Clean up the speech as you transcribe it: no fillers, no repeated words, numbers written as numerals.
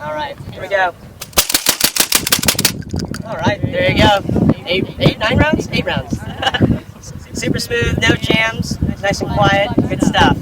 Alright, here we go. Alright, there you go. 9 rounds? 8 rounds. Super smooth, no jams, nice and quiet, good stuff.